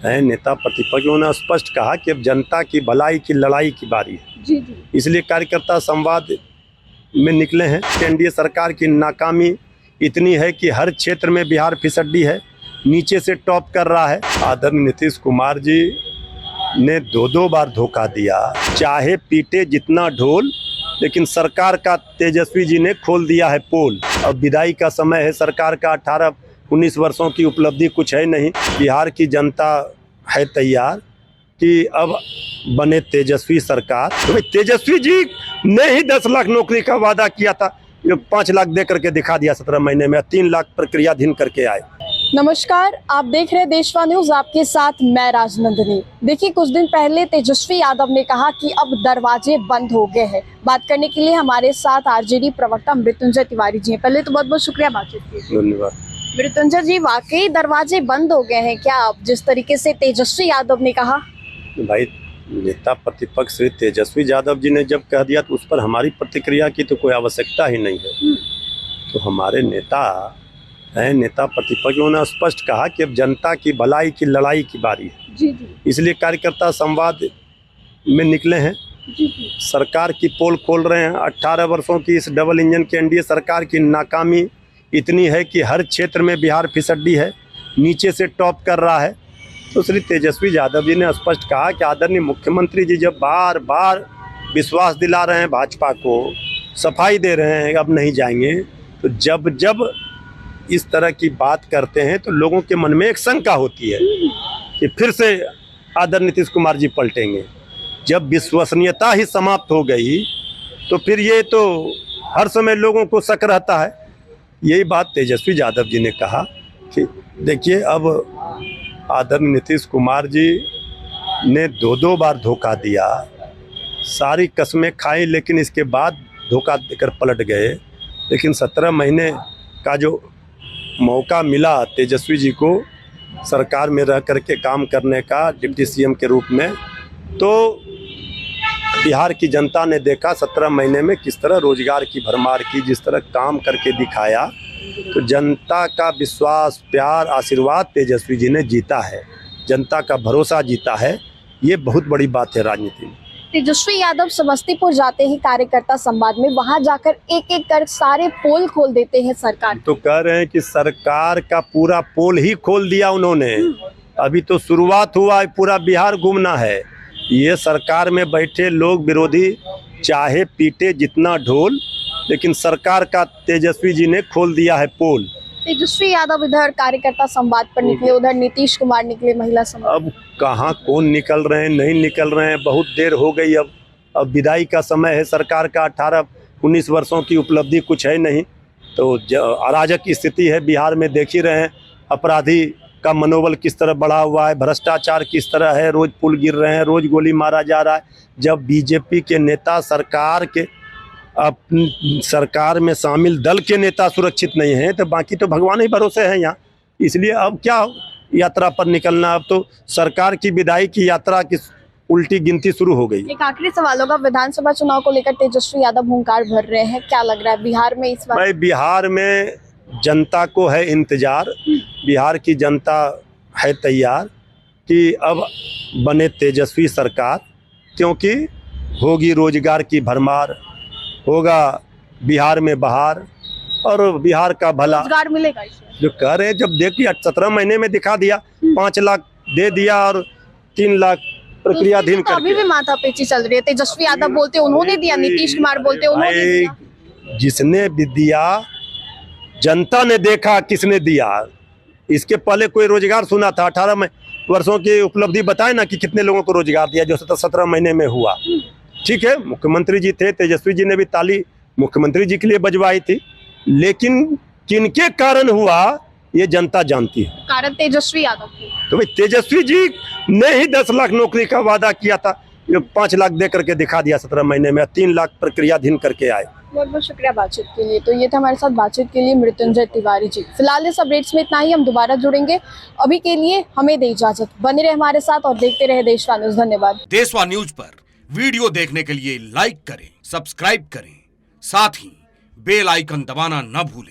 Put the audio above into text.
है नेता प्रतिपक्ष, उन्होंने स्पष्ट कहा कि अब जनता की भलाई की लड़ाई की बारी है। जी जी। इसलिए कार्यकर्ता संवाद में निकले हैं। एनडीए सरकार की नाकामी इतनी है कि हर क्षेत्र में बिहार फिसड्डी है, नीचे से टॉप कर रहा है। आदरणीय नीतीश कुमार जी ने दो बार धोखा दिया, चाहे पीटे जितना ढोल, लेकिन सरकार का तेजस्वी जी ने खोल दिया है पोल। अब विदाई का समय है सरकार का। 18-19 वर्षों की उपलब्धि कुछ है नहीं। बिहार की जनता है तैयार कि अब बने तेजस्वी सरकार। तो तेजस्वी जी ने ही 10 लाख नौकरी का वादा किया था, जो 5 लाख दे करके दिखा दिया 17 महीने में। 3 लाख प्रक्रियाधीन करके आए। नमस्कार, आप देख रहे हैं देशवा न्यूज, आपके साथ मैं राजनंदिनी। देखिए, कुछ दिन पहले तेजस्वी यादव ने कहा कि अब दरवाजे बंद हो गए हैं। बात करने के लिए हमारे साथ आरजेडी प्रवक्ता मृत्युंजय तिवारी जी हैं। पहले तो बहुत बहुत शुक्रिया बातचीत के लिए। धन्यवाद। मृत्युंजय जी, वाकई दरवाजे बंद हो गए हैं क्या अब, जिस तरीके से तेजस्वी यादव ने कहा? भाई, नेता प्रतिपक्ष श्री तेजस्वी यादव जी ने जब कह दिया तो उस पर हमारी प्रतिक्रिया की तो कोई आवश्यकता ही नहीं है। तो हमारे नेता है नेता प्रतिपक्ष, उन्होंने स्पष्ट कहा कि अब जनता की भलाई की लड़ाई की बारी है। जी जी। इसलिए कार्यकर्ता संवाद में निकले हैं। जी जी। सरकार की पोल खोल रहे हैं। 18 वर्षों की इस डबल इंजन के एनडीए सरकार की नाकामी इतनी है कि हर क्षेत्र में बिहार फिसड्डी है, नीचे से टॉप कर रहा है। तो श्री तेजस्वी यादव जी ने स्पष्ट कहा कि आदरणीय मुख्यमंत्री जी जब बार बार विश्वास दिला रहे हैं भाजपा को, सफाई दे रहे हैं अब नहीं जाएंगे, तो जब जब इस तरह की बात करते हैं तो लोगों के मन में एक शंका होती है कि फिर से आदरणीय नीतीश कुमार जी पलटेंगे। जब विश्वसनीयता ही समाप्त हो गई तो फिर ये तो हर समय लोगों को शक रहता है। यही बात तेजस्वी यादव जी ने कहा कि देखिए, अब आदरणीय नीतीश कुमार जी ने दो बार धोखा दिया, सारी कस्में खाई, लेकिन इसके बाद धोखा देकर पलट गए। लेकिन 17 महीने का जो मौका मिला तेजस्वी जी को सरकार में रह करके काम करने का डिप्टी सीएम के रूप में, तो बिहार की जनता ने देखा 17 महीने में किस तरह रोजगार की भरमार की, जिस तरह काम करके दिखाया। तो जनता का विश्वास, प्यार, आशीर्वाद तेजस्वी जी ने जीता है, जनता का भरोसा जीता है। ये बहुत बड़ी बात है राजनीति में। तेजस्वी यादव समस्तीपुर जाते ही कार्यकर्ता संवाद में वहां जाकर एक एक कर सारे पोल खोल देते हैं सरकार। तो कह रहे हैं कि सरकार का पूरा पोल ही खोल दिया उन्होंने। अभी तो शुरुआत हुआ है, पूरा बिहार घूमना है। ये सरकार में बैठे लोग विरोधी चाहे पीटे जितना ढोल, लेकिन सरकार का तेजस्वी जी ने खोल दिया है पोल। तेजस्वी यादव इधर कार्यकर्ता संवाद पर निकले, उधर नीतीश कुमार निकले महिला संवाद। अब कहाँ कौन निकल रहे हैं, नहीं निकल रहे हैं, बहुत देर हो गई। अब विदाई का समय है सरकार का। 18-19 वर्षों की उपलब्धि कुछ है नहीं। तो अराजक स्थिति है बिहार में, देख ही रहे हैं। अपराधी का मनोबल किस तरह बढ़ा हुआ है, भ्रष्टाचार किस तरह है, रोज पुल गिर रहे हैं, रोज गोली मारा जा रहा है। जब बीजेपी के नेता सरकार में शामिल दल के नेता सुरक्षित नहीं हैं, तो बाकी तो भगवान ही भरोसे हैं यहाँ। इसलिए अब क्या यात्रा पर निकलना, अब तो सरकार की विदाई की यात्रा की उल्टी गिनती शुरू हो गई। एक आखिरी सवाल होगा, विधानसभा चुनाव को लेकर तेजस्वी यादव हुंकार भर रहे हैं, क्या लग रहा है बिहार में इस बार? भाई, बिहार में जनता को है इंतजार। बिहार की जनता है तैयार कि अब बने तेजस्वी सरकार, क्योंकि होगी रोजगार की भरमार, होगा बिहार में बहार और बिहार का भला। रोजगार मिलेगा इसमें? जो कह रहे हैं, जब देखिए 17 महीने में दिखा दिया, 5 लाख दे दिया और 3 लाख प्रक्रियाधीन तो अभी भी माथापेची चल रही है। तेजस्वी यादव बोलते उन्होंने दिया, नीतीश कुमार बोलते उन्होंने दिया। जिसने भी दिया जनता ने देखा किसने दिया। इसके पहले कोई रोजगार सुना था? 18 वर्षों की उपलब्धि बताए ना कि कितने लोगों को रोजगार दिया, जो 17 महीने में हुआ। ठीक है, मुख्यमंत्री जी थे, तेजस्वी जी ने भी ताली मुख्यमंत्री जी के लिए बजवाई थी, लेकिन किनके कारण हुआ ये जनता जानती है। कारण तेजस्वी यादव थे। तो भाई, तेजस्वी जी ने ही 10 लाख नौकरी का वादा किया था, जो 5 लाख दे करके दिखा दिया 17 महीने में। 3 लाख प्रक्रियाधीन करके आए। बहुत बहुत शुक्रिया बातचीत के लिए। तो ये था हमारे साथ बातचीत के लिए मृत्युंजय तिवारी जी। फिलहाल इस अपडेट्स में इतना ही, हम दोबारा जुड़ेंगे। अभी के लिए हमें दे इजाजत, बने रहे हमारे साथ और देखते रहे देशवा न्यूज। धन्यवाद। देशवा न्यूज पर वीडियो देखने के लिए लाइक करें, सब्सक्राइब करें, साथ ही बेल आइकन दबाना न भूलें।